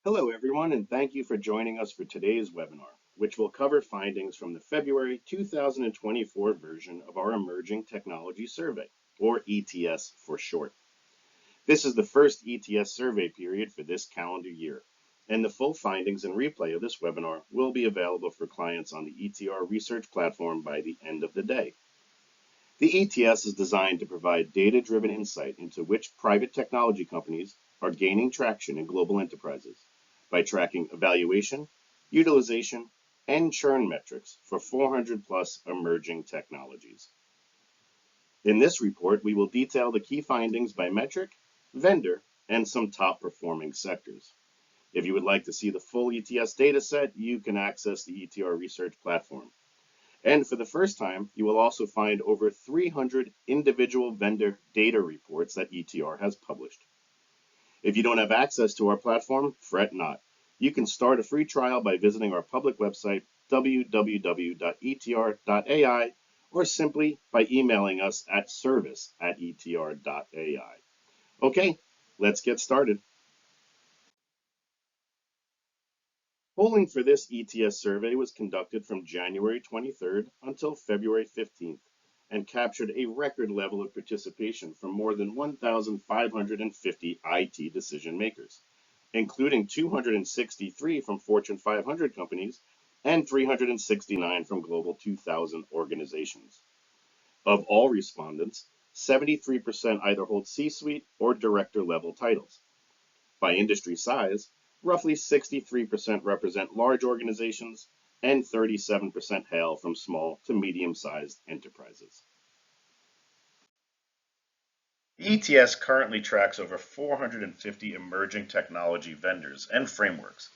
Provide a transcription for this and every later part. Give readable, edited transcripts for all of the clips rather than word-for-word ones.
Hello, everyone, and thank you for joining us for today's webinar, which will cover findings from the February 2024 version of our Emerging Technology Survey, or ETS for short. This is the first ETS survey period for this calendar year, and the full findings and replay of this webinar will be available for clients on the ETR research platform by the end of the day. The ETS is designed to provide data-driven insight into which private technology companies are gaining traction in global enterprises by tracking evaluation, utilization, and churn metrics for 400 plus emerging technologies. In this report, we will detail the key findings by metric, vendor, and some top performing sectors. If you would like to see the full ETS dataset, you can access the ETR research platform. And for the first time, you will also find over 300 individual vendor data reports that ETR has published. If you don't have access to our platform, fret not. You can start a free trial by visiting our public website, www.etr.ai, or simply by emailing us at service@etr.ai. Okay, let's get started. Polling for this ETS survey was conducted from January 23rd until February 15th and captured a record level of participation from more than 1,550 IT decision makers, including 263 from Fortune 500 companies and 369 from Global 2000 organizations. Of all respondents, 73% either hold C-suite or director level titles. By industry size, roughly 63% represent large organizations and 37% hail from small to medium-sized enterprises. ETS currently tracks over 450 emerging technology vendors and frameworks.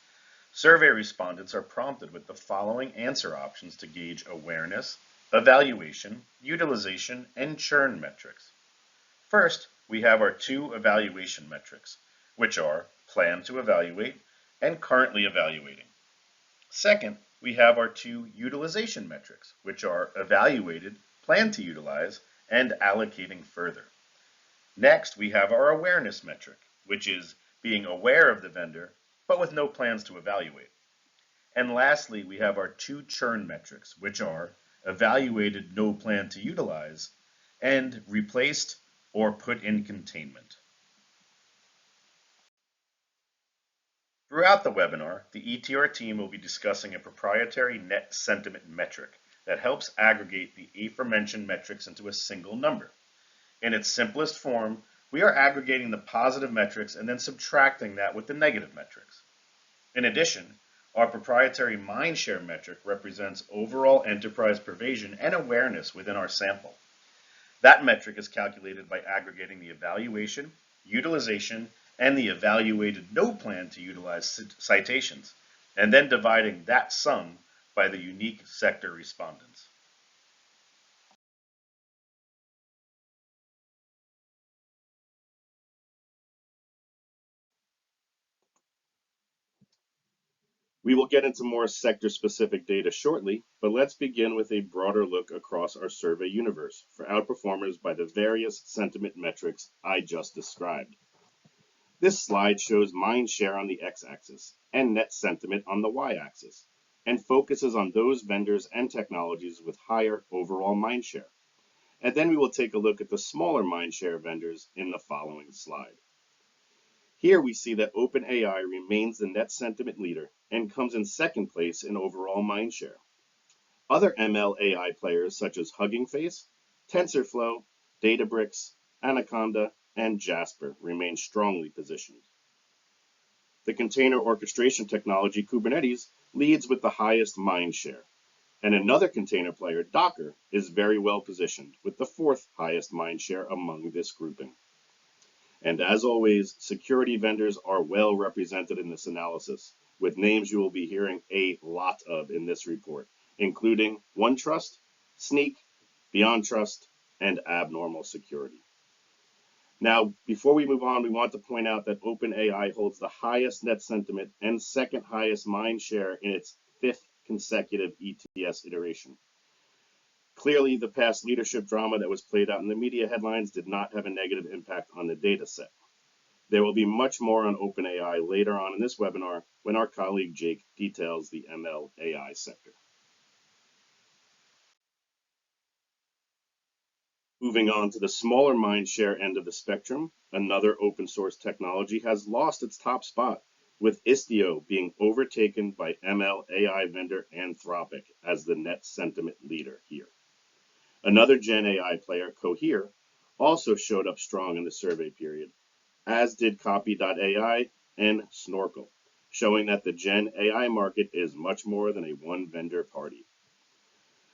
Survey respondents are prompted with the following answer options to gauge awareness, evaluation, utilization, and churn metrics. First, we have our two evaluation metrics, which are plan to evaluate and currently evaluating. Second, we have our two utilization metrics, which are evaluated, plan to utilize, and allocating further. Next, we have our awareness metric, which is being aware of the vendor, but with no plans to evaluate. And lastly, we have our two churn metrics, which are evaluated, no plan to utilize, and replaced or put in containment. Throughout the webinar, the ETR team will be discussing a proprietary net sentiment metric that helps aggregate the aforementioned metrics into a single number. In its simplest form, we are aggregating the positive metrics and then subtracting that with the negative metrics. In addition, our proprietary mindshare metric represents overall enterprise pervasion and awareness within our sample. That metric is calculated by aggregating the evaluation, utilization, and the evaluated no plan to utilize citations, and then dividing that sum by the unique sector respondents. We will get into more sector-specific data shortly, but let's begin with a broader look across our survey universe for outperformers by the various sentiment metrics I just described. This slide shows mind share on the x-axis and net sentiment on the y-axis, and focuses on those vendors and technologies with higher overall mind share. And then we will take a look at the smaller mind share vendors in the following slide. Here we see that OpenAI remains the net sentiment leader and comes in second place in overall mindshare. Other ML AI players such as Hugging Face, TensorFlow, Databricks, Anaconda, and Jasper remain strongly positioned. The container orchestration technology Kubernetes leads with the highest mindshare, and another container player, Docker, is very well positioned with the fourth highest mindshare among this grouping. And as always, security vendors are well represented in this analysis, with names you will be hearing a lot of in this report, including OneTrust, Sneak, BeyondTrust, and Abnormal Security. Now, before we move on, we want to point out that OpenAI holds the highest net sentiment and second highest mind share in its fifth consecutive ETS iteration. Clearly, the past leadership drama that was played out in the media headlines did not have a negative impact on the data set. There will be much more on OpenAI later on in this webinar when our colleague Jake details the ML AI sector. Moving on to the smaller mindshare end of the spectrum, another open source technology has lost its top spot, with Istio being overtaken by ML AI vendor Anthropic as the net sentiment leader here. Another Gen AI player, Cohere, also showed up strong in the survey period, as did Copy.ai and Snorkel, showing that the Gen AI market is much more than a one-vendor party.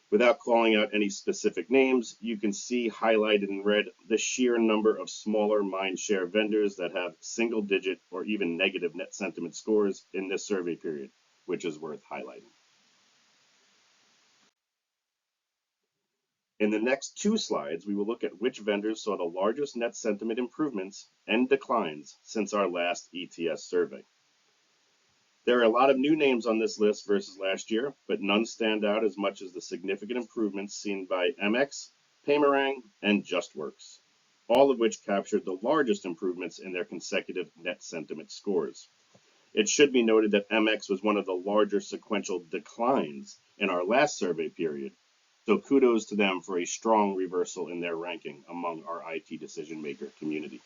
Without calling out any specific names, you can see highlighted in red the sheer number of smaller mindshare vendors that have single-digit or even negative net sentiment scores in this survey period, which is worth highlighting. In the next two slides, we will look at which vendors saw the largest net sentiment improvements and declines since our last ETS survey. There are a lot of new names on this list versus last year, but none stand out as much as the significant improvements seen by MX, Paymerang, and JustWorks, all of which captured the largest improvements in their consecutive net sentiment scores. It should be noted that MX was one of the larger sequential declines in our last survey period, so kudos to them for a strong reversal in their ranking among our IT decision maker community.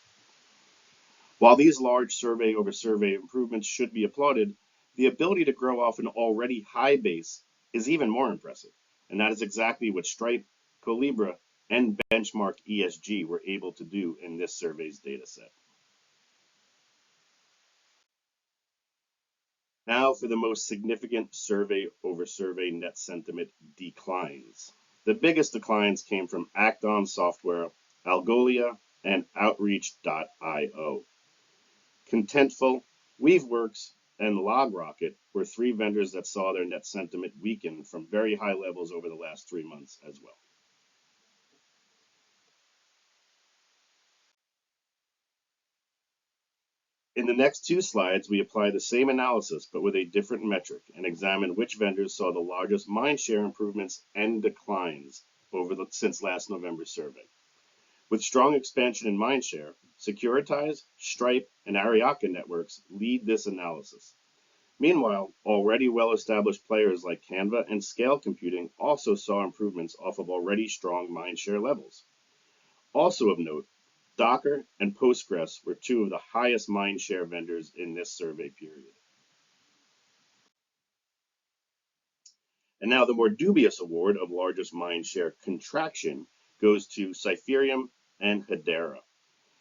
While these large survey over survey improvements should be applauded, the ability to grow off an already high base is even more impressive, and that is exactly what Stripe, Colibra, and Benchmark ESG were able to do in this survey's dataset. Now for the most significant survey over survey net sentiment declines. The biggest declines came from Act-On Software, Algolia, and Outreach.io. Contentful, Weaveworks, and LogRocket were three vendors that saw their net sentiment weaken from very high levels over the last 3 months as well. In the next two slides, we apply the same analysis but with a different metric and examine which vendors saw the largest mindshare improvements and declines since last November's survey. With strong expansion in mindshare, Securitize, Stripe, and Ariaka networks lead this analysis. Meanwhile, already well-established players like Canva and Scale Computing also saw improvements off of already strong mindshare levels. Also of note, Docker and Postgres were two of the highest mindshare vendors in this survey period. And now the more dubious award of largest mindshare contraction goes to Cypherium and Hedera.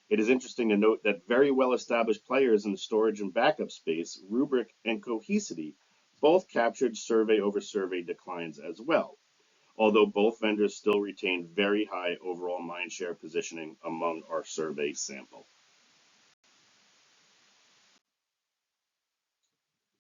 It is interesting to note that very well-established players in the storage and backup space, Rubrik and Cohesity, both captured survey over survey declines as well, although both vendors still retained very high overall mindshare positioning among our survey sample.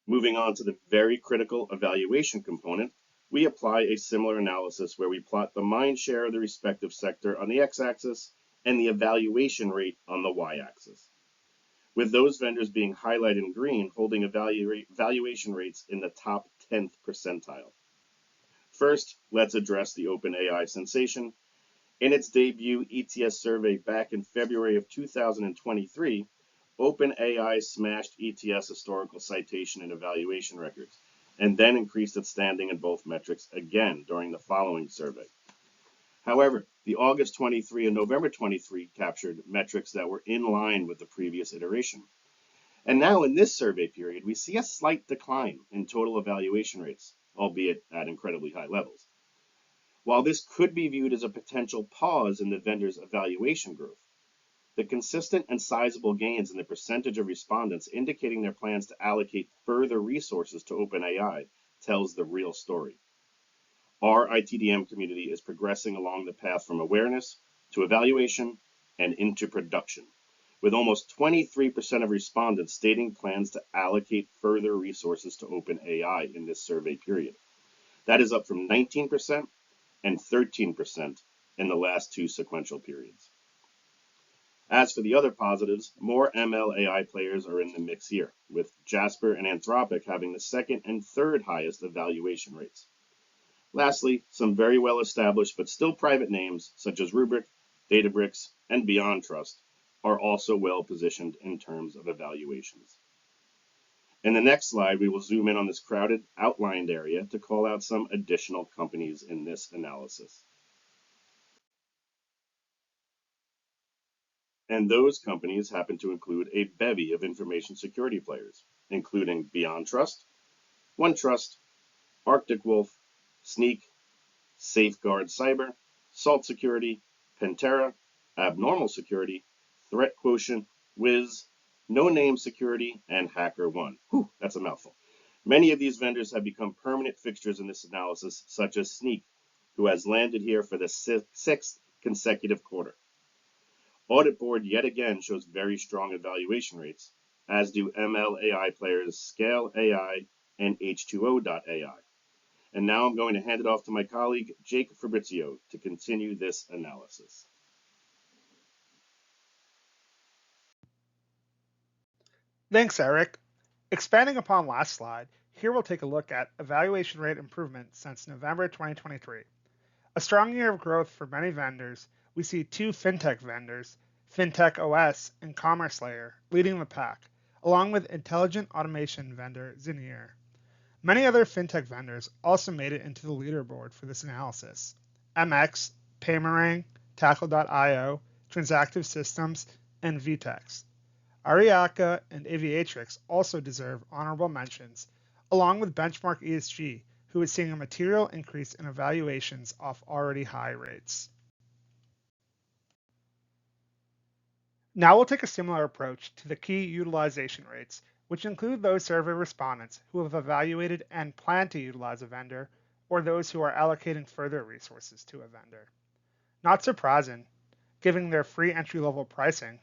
Moving on to the very critical evaluation component, we apply a similar analysis where we plot the mindshare of the respective sector on the x-axis and the evaluation rate on the y-axis, with those vendors being highlighted in green holding valuation rates in the top 10th percentile. First, let's address the OpenAI sensation. In its debut ETS survey back in February of 2023, OpenAI smashed ETS historical citation and evaluation records, and then increased its standing in both metrics again during the following survey. However, the August 23 and November 23 captured metrics that were in line with the previous iteration. And now in this survey period, we see a slight decline in total evaluation rates, albeit at incredibly high levels. While this could be viewed as a potential pause in the vendor's evaluation growth, the consistent and sizable gains in the percentage of respondents indicating their plans to allocate further resources to OpenAI tells the real story. Our ITDM community is progressing along the path from awareness to evaluation and into production, with almost 23% of respondents stating plans to allocate further resources to OpenAI in this survey period. That is up from 19% and 13% in the last two sequential periods. As for the other positives, more ML AI players are in the mix here, with Jasper and Anthropic having the second and third highest evaluation rates. Lastly, some very well established but still private names such as Rubrik, Databricks, and BeyondTrust are also well positioned in terms of evaluations. In the next slide, we will zoom in on this crowded outlined area to call out some additional companies in this analysis. And those companies happen to include a bevy of information security players, including Beyond Trust, OneTrust, Arctic Wolf, Sneak, Safeguard Cyber, Salt Security, Pantera, Abnormal Security, Threat Quotient, Wiz, No Name Security, and HackerOne. Whew, that's a mouthful. Many of these vendors have become permanent fixtures in this analysis, such as Sneak, who has landed here for the sixth consecutive quarter. Audit Board yet again shows very strong evaluation rates, as do ML/AI players Scale AI and H2O.ai. And now I'm going to hand it off to my colleague, Jake Fabrizio, to continue this analysis. Thanks, Eric. Expanding upon last slide, here we'll take a look at evaluation rate improvement since November 2023. A strong year of growth for many vendors, we see two fintech vendors, Fintech OS and Commerce Layer, leading the pack, along with intelligent automation vendor Zinnier. Many other fintech vendors also made it into the leaderboard for this analysis. MX, Paymerang, Tackle.io, Transactive Systems, and Vtex. Ariaka and Aviatrix also deserve honorable mentions, along with Benchmark ESG, who is seeing a material increase in evaluations off already high rates. Now we'll take a similar approach to the key utilization rates, which include those survey respondents who have evaluated and plan to utilize a vendor, or those who are allocating further resources to a vendor. Not surprising, given their free entry-level pricing,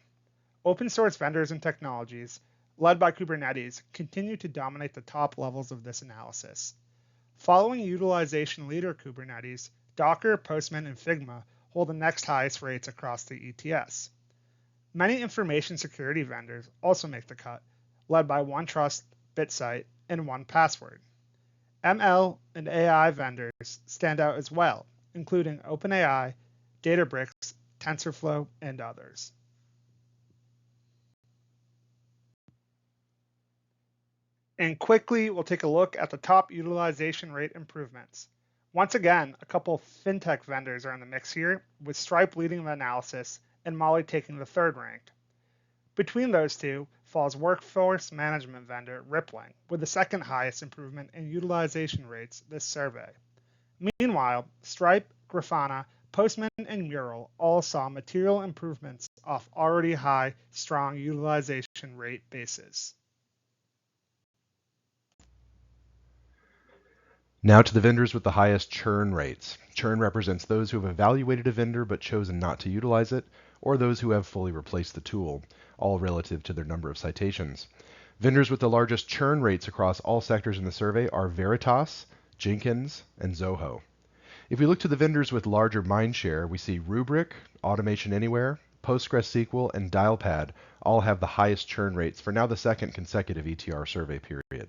open source vendors and technologies, led by Kubernetes, continue to dominate the top levels of this analysis. Following utilization leader Kubernetes, Docker, Postman, and Figma hold the next highest rates across the ETS. Many information security vendors also make the cut, led by OneTrust, BitSight, and 1Password. ML and AI vendors stand out as well, including OpenAI, Databricks, TensorFlow, and others. And quickly, we'll take a look at the top utilization rate improvements. Once again, a couple fintech vendors are in the mix here, with Stripe leading the analysis and Molly taking the third rank. Between those two falls workforce management vendor Rippling, with the second highest improvement in utilization rates this survey. Meanwhile, Stripe, Grafana, Postman, and Mural all saw material improvements off already high, strong utilization rate bases. Now to the vendors with the highest churn rates. Churn represents those who have evaluated a vendor but chosen not to utilize it, or those who have fully replaced the tool, all relative to their number of citations. Vendors with the largest churn rates across all sectors in the survey are Veritas, Jenkins, and Zoho. If we look to the vendors with larger mindshare, we see Rubrik, Automation Anywhere, PostgreSQL, and Dialpad all have the highest churn rates for now the second consecutive ETR survey period.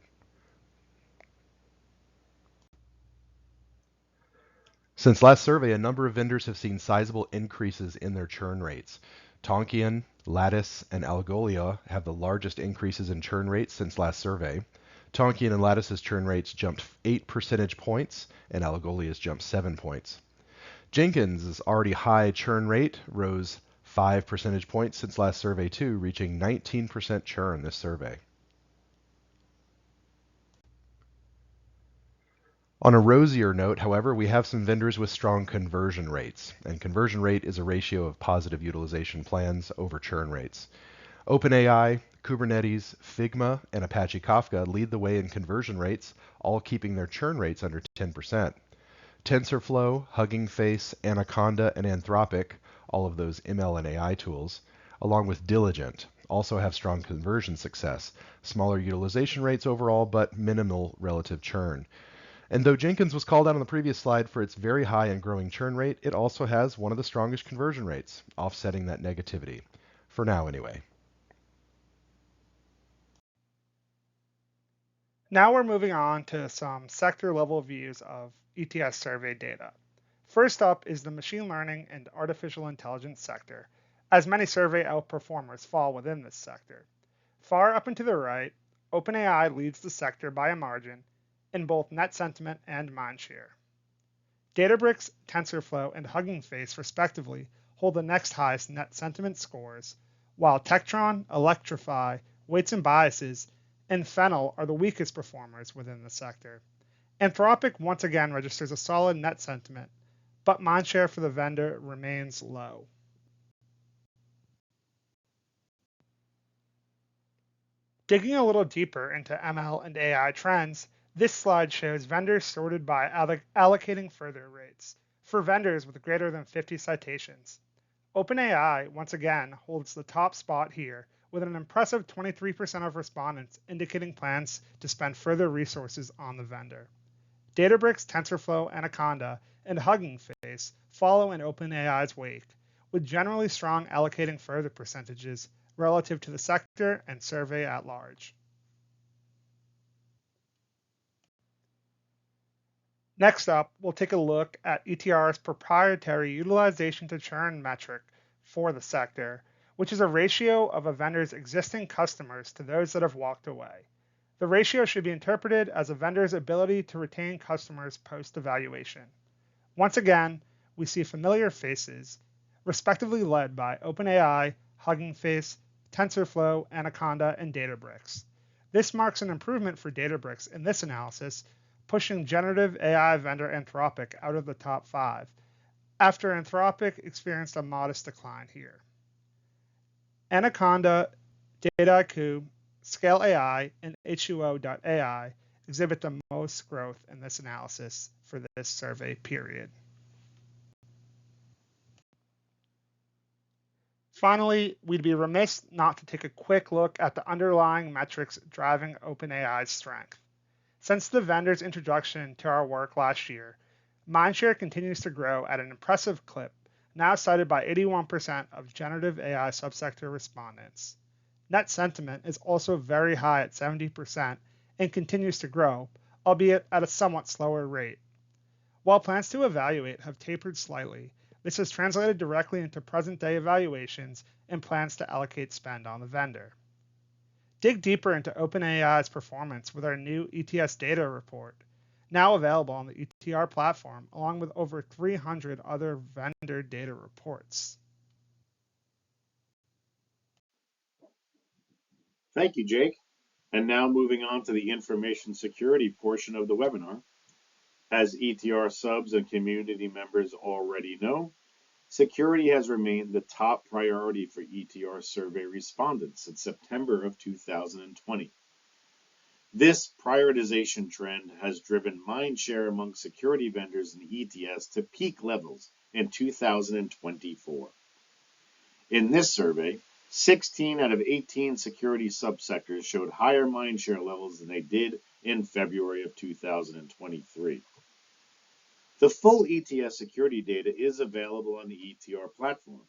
Since last survey, a number of vendors have seen sizable increases in their churn rates. Tonkean, Lattice, and Algolia have the largest increases in churn rates since last survey. Tonkean and Lattice's churn rates jumped 8 percentage points, and Algolia's jumped 7 points. Jenkins' already high churn rate rose 5 percentage points since last survey too, reaching 19% churn this survey. On a rosier note, however, we have some vendors with strong conversion rates, and conversion rate is a ratio of positive utilization plans over churn rates. OpenAI, Kubernetes, Figma, and Apache Kafka lead the way in conversion rates, all keeping their churn rates under 10%. TensorFlow, Hugging Face, Anaconda, and Anthropic, all of those ML and AI tools, along with Diligent, also have strong conversion success, smaller utilization rates overall, but minimal relative churn. And though Jenkins was called out on the previous slide for its very high and growing churn rate, it also has one of the strongest conversion rates, offsetting that negativity. For now, anyway. Now we're moving on to some sector-level views of ETS survey data. First up is the machine learning and artificial intelligence sector, as many survey outperformers fall within this sector. Far up and to the right, OpenAI leads the sector by a margin in both net sentiment and mindshare. Databricks, TensorFlow, and Hugging Face, respectively, hold the next highest net sentiment scores, while Tektron, Electrify, Weights and Biases, and Fennel are the weakest performers within the sector. Anthropic once again registers a solid net sentiment, but mindshare for the vendor remains low. Digging a little deeper into ML and AI trends, this slide shows vendors sorted by allocating further rates for vendors with greater than 50 citations. OpenAI, once again, holds the top spot here with an impressive 23% of respondents indicating plans to spend further resources on the vendor. Databricks, TensorFlow, Anaconda, and Hugging Face follow in OpenAI's wake, with generally strong allocating further percentages relative to the sector and survey at large. Next up, we'll take a look at ETR's proprietary utilization to churn metric for the sector, which is a ratio of a vendor's existing customers to those that have walked away. The ratio should be interpreted as a vendor's ability to retain customers post-evaluation. Once again, we see familiar faces, respectively led by OpenAI, Hugging Face, TensorFlow, Anaconda, and Databricks. This marks an improvement for Databricks in this analysis, pushing generative AI vendor Anthropic out of the top 5, after Anthropic experienced a modest decline here. Anaconda, Dataiku, Scale AI, and H2O.ai exhibit the most growth in this analysis for this survey period. Finally, we'd be remiss not to take a quick look at the underlying metrics driving OpenAI's strength. Since the vendor's introduction to our work last year, mindshare continues to grow at an impressive clip, now cited by 81% of generative AI subsector respondents. Net sentiment is also very high at 70% and continues to grow, albeit at a somewhat slower rate. While plans to evaluate have tapered slightly, this has translated directly into present-day evaluations and plans to allocate spend on the vendor. Dig deeper into OpenAI's performance with our new ETS data report, now available on the ETR platform, along with over 300 other vendor data reports. Thank you, Jake. And now moving on to the information security portion of the webinar. As ETR subs and community members already know, security has remained the top priority for ETR survey respondents since September of 2020. This prioritization trend has driven mindshare among security vendors in ETS to peak levels in 2024. In this survey, 16 out of 18 security subsectors showed higher mindshare levels than they did in February of 2023. The full ETS security data is available on the ETR platform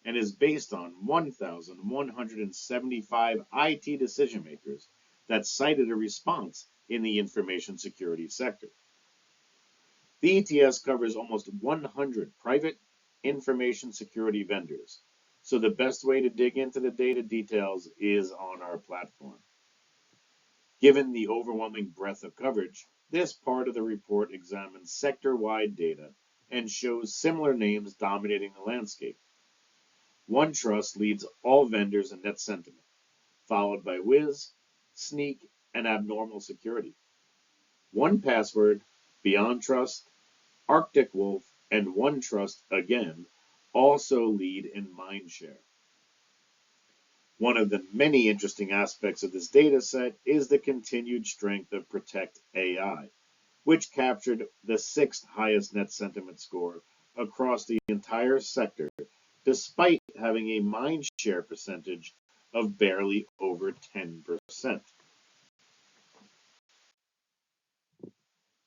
and is based on 1,175 IT decision makers that cited a response in the information security sector. The ETS covers almost 100 private information security vendors, so the best way to dig into the data details is on our platform. Given the overwhelming breadth of coverage, this part of the report examines sector-wide data and shows similar names dominating the landscape. OneTrust leads all vendors in net sentiment, followed by Wiz, Sneak, and Abnormal Security. 1Password, BeyondTrust, Arctic Wolf, and OneTrust again also lead in mindshare. One of the many interesting aspects of this data set is the continued strength of Protect AI, which captured the 6th highest net sentiment score across the entire sector, despite having a mindshare percentage of barely over 10%.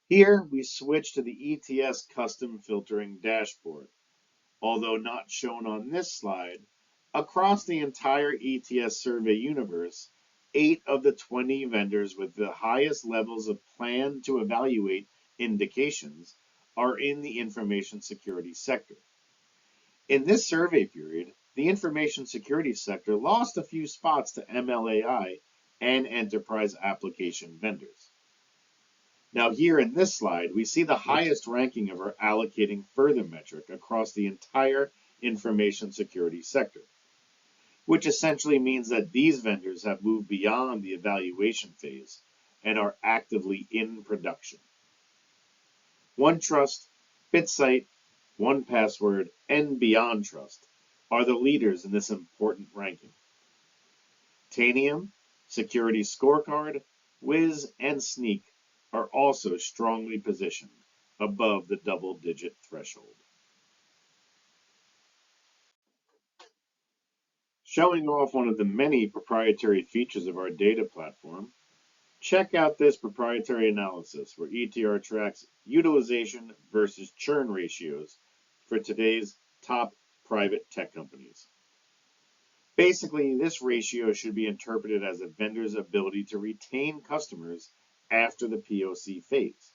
Here we switch to the ETS custom filtering dashboard. Although not shown on this slide, across the entire ETS survey universe, 8 of the 20 vendors with the highest levels of plan to evaluate indications are in the information security sector. In this survey period, the information security sector lost a few spots to MLAI and enterprise application vendors. Now here in this slide, we see the highest ranking of our allocating further metric across the entire information security sector, which essentially means that these vendors have moved beyond the evaluation phase and are actively in production. OneTrust, BitSite, 1Password, and BeyondTrust are the leaders in this important ranking. Tanium, Security Scorecard, Wiz, and Sneak are also strongly positioned above the double-digit threshold. Showing off one of the many proprietary features of our data platform, check out this proprietary analysis where ETR tracks utilization versus churn ratios for today's top private tech companies. Basically, this ratio should be interpreted as a vendor's ability to retain customers after the POC phase.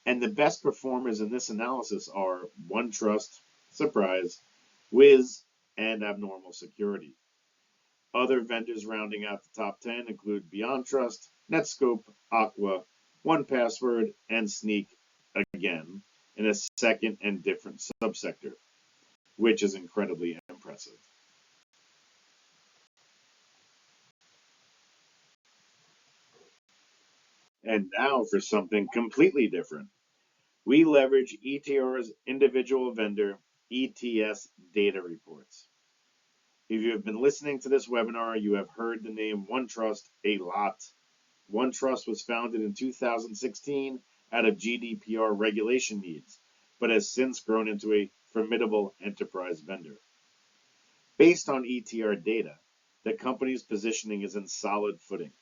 And the best performers in this analysis are OneTrust, surprise, Wiz, and Abnormal Security. Other vendors rounding out the top 10 include BeyondTrust, Netscope, Aqua, 1Password, and Sneak, again, in a second and different subsector, which is incredibly impressive. And now for something completely different. We leverage ETR's individual vendor ETS data reports. If you have been listening to this webinar, you have heard the name OneTrust a lot. OneTrust was founded in 2016 out of GDPR regulation needs, but has since grown into a formidable enterprise vendor. Based on ETR data, the company's positioning is in solid footing,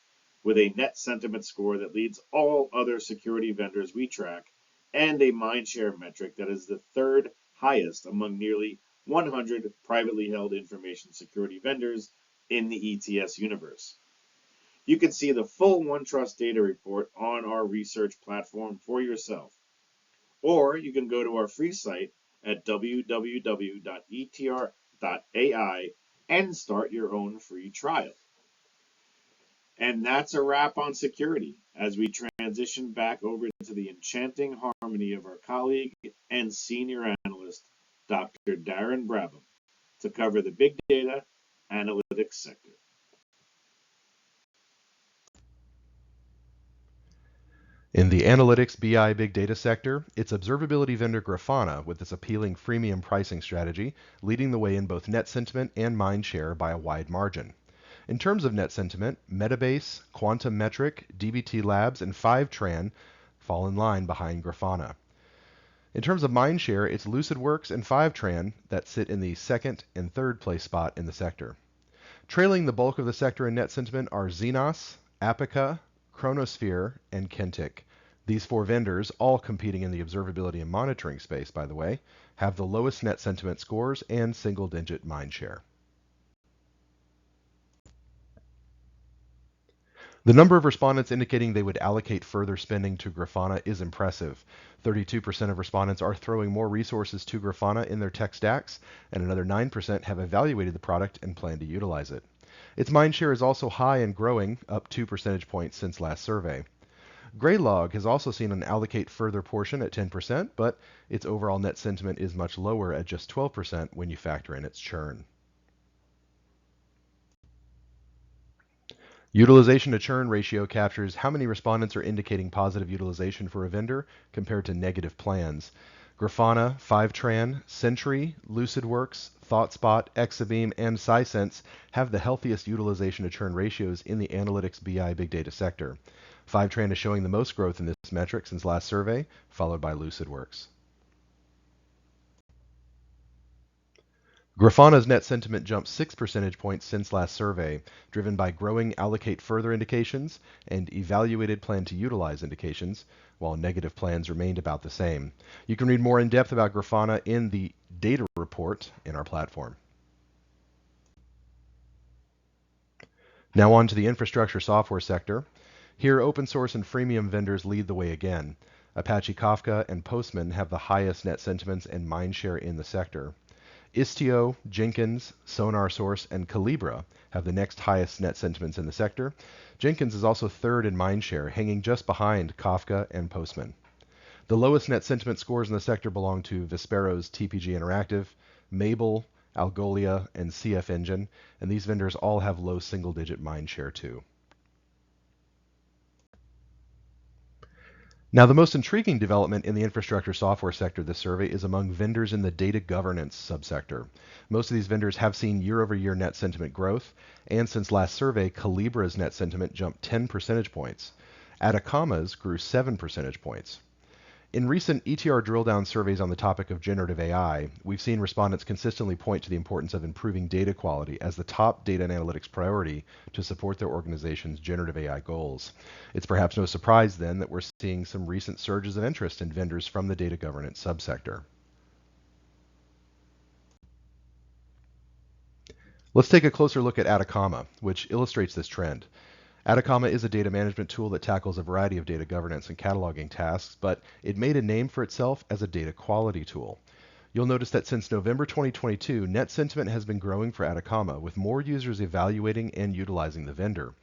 with a net sentiment score that leads all other security vendors we track, and a mindshare metric that is the third highest among nearly 100 privately held information security vendors in the ETS universe. You can see the full OneTrust data report on our research platform for yourself, or you can go to our free site at www.etr.ai and start your own free trial. And that's a wrap on security as we transition back over to the enchanting harmony of our colleague and senior analyst, Dr. Darren Brabham, to cover the big data analytics sector. In the analytics BI big data sector, it's observability vendor Grafana with its appealing freemium pricing strategy leading the way in both net sentiment and mind share by a wide margin. In terms of net sentiment, Metabase, Quantum Metric, DBT Labs, and Fivetran fall in line behind Grafana. In terms of mind share, it's LucidWorks and Fivetran that sit in the second and third place spot in the sector. Trailing the bulk of the sector in net sentiment are Xenos, Apica, Chronosphere, and Kentic. These four vendors, all competing in the observability and monitoring space, by the way, have the lowest net sentiment scores and single-digit mind share. The number of respondents indicating they would allocate further spending to Grafana is impressive. 32% of respondents are throwing more resources to Grafana in their tech stacks, and another 9% have evaluated the product and plan to utilize it. Its mindshare is also high and growing, up 2 percentage points since last survey. Graylog has also seen an allocate further portion at 10%, but its overall net sentiment is much lower at just 12% when you factor in its churn. Utilization to churn ratio captures how many respondents are indicating positive utilization for a vendor compared to negative plans. Grafana, Fivetran, Sentry, LucidWorks, ThoughtSpot, Exabeam, and Sisense have the healthiest utilization to churn ratios in the analytics BI big data sector. Fivetran is showing the most growth in this metric since last survey, followed by LucidWorks. Grafana's net sentiment jumped 6 percentage points since last survey, driven by growing allocate further indications and evaluated plan to utilize indications, while negative plans remained about the same. You can read more in depth about Grafana in the data report in our platform. Now on to the infrastructure software sector. Here, open source and freemium vendors lead the way again. Apache Kafka and Postman have the highest net sentiments and mindshare in the sector. Istio, Jenkins, SonarSource, and Calibra have the next highest net sentiments in the sector. Jenkins is also third in mindshare, hanging just behind Kafka and Postman. The lowest net sentiment scores in the sector belong to Vispero's TPG Interactive, Mabel, Algolia, and CF Engine, and these vendors all have low single-digit mindshare too. Now, the most intriguing development in the infrastructure software sector this survey is among vendors in the data governance subsector. Most of these vendors have seen year-over-year net sentiment growth, and since last survey, Calibra's net sentiment jumped 10 percentage points. Atacama's grew 7 percentage points. In recent ETR drill-down surveys on the topic of generative AI, we've seen respondents consistently point to the importance of improving data quality as the top data and analytics priority to support their organization's generative AI goals. It's perhaps no surprise then that we're seeing some recent surges of interest in vendors from the data governance subsector. Let's take a closer look at Atacama, which illustrates this trend. Atacama is a data management tool that tackles a variety of data governance and cataloging tasks, but it made a name for itself as a data quality tool. You'll notice that since November 2022, net sentiment has been growing for Atacama, with more users evaluating and utilizing the vendor.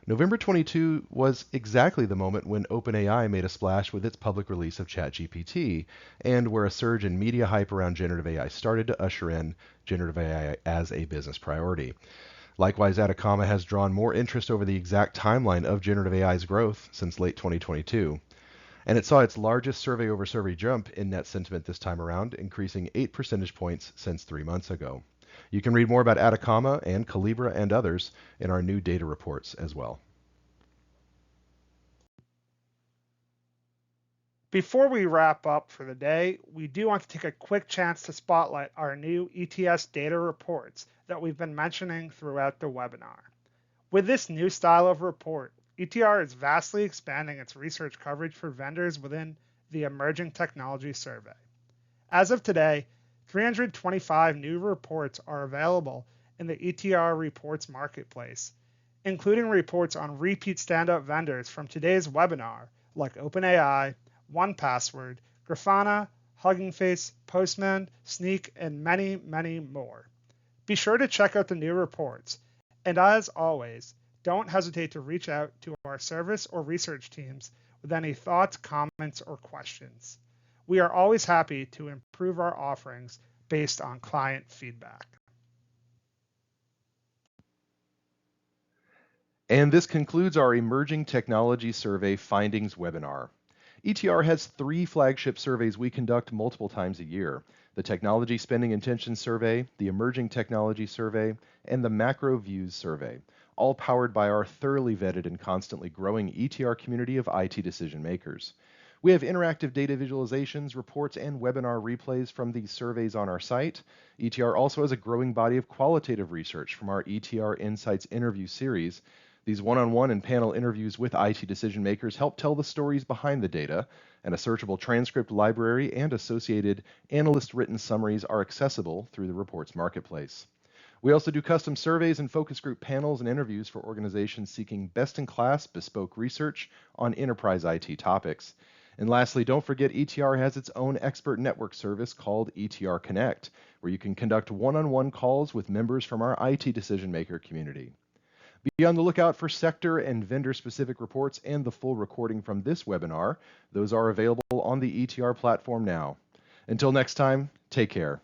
November 22 was exactly the moment when OpenAI made a splash with its public release of ChatGPT, and where a surge in media hype around generative AI started to usher in generative AI as a business priority. Likewise, Atacama has drawn more interest over the exact timeline of generative AI's growth since late 2022. And it saw its largest survey-over-survey jump in net sentiment this time around, increasing 8 percentage points since 3 months ago. You can read more about Atacama and Calibra and others in our new data reports as well. Before we wrap up for the day, we do want to take a quick chance to spotlight our new ETS data reports that we've been mentioning throughout the webinar. With this new style of report, ETR is vastly expanding its research coverage for vendors within the Emerging Technology Survey. As of today, 325 new reports are available in the ETR Reports Marketplace, including reports on repeat standout vendors from today's webinar, like OpenAI, 1Password, Grafana, Hugging Face, Postman, Sneak, and many, many more. Be sure to check out the new reports, and as always, don't hesitate to reach out to our service or research teams with any thoughts, comments, or questions. We are always happy to improve our offerings based on client feedback. And this concludes our Emerging Technology Survey Findings webinar. ETR has 3 flagship surveys we conduct multiple times a year: the Technology Spending Intentions Survey, the Emerging Technology Survey, and the Macro Views Survey, all powered by our thoroughly vetted and constantly growing ETR community of IT decision makers. We have interactive data visualizations, reports, and webinar replays from these surveys on our site. ETR also has a growing body of qualitative research from our ETR Insights interview series. These one-on-one and panel interviews with IT decision makers help tell the stories behind the data, and a searchable transcript library and associated analyst-written summaries are accessible through the reports marketplace. We also do custom surveys and focus group panels and interviews for organizations seeking best-in-class bespoke research on enterprise IT topics. And lastly, don't forget ETR has its own expert network service called ETR Connect, where you can conduct one-on-one calls with members from our IT decision maker community. Be on the lookout for sector and vendor-specific reports and the full recording from this webinar. Those are available on the ETR platform now. Until next time, take care.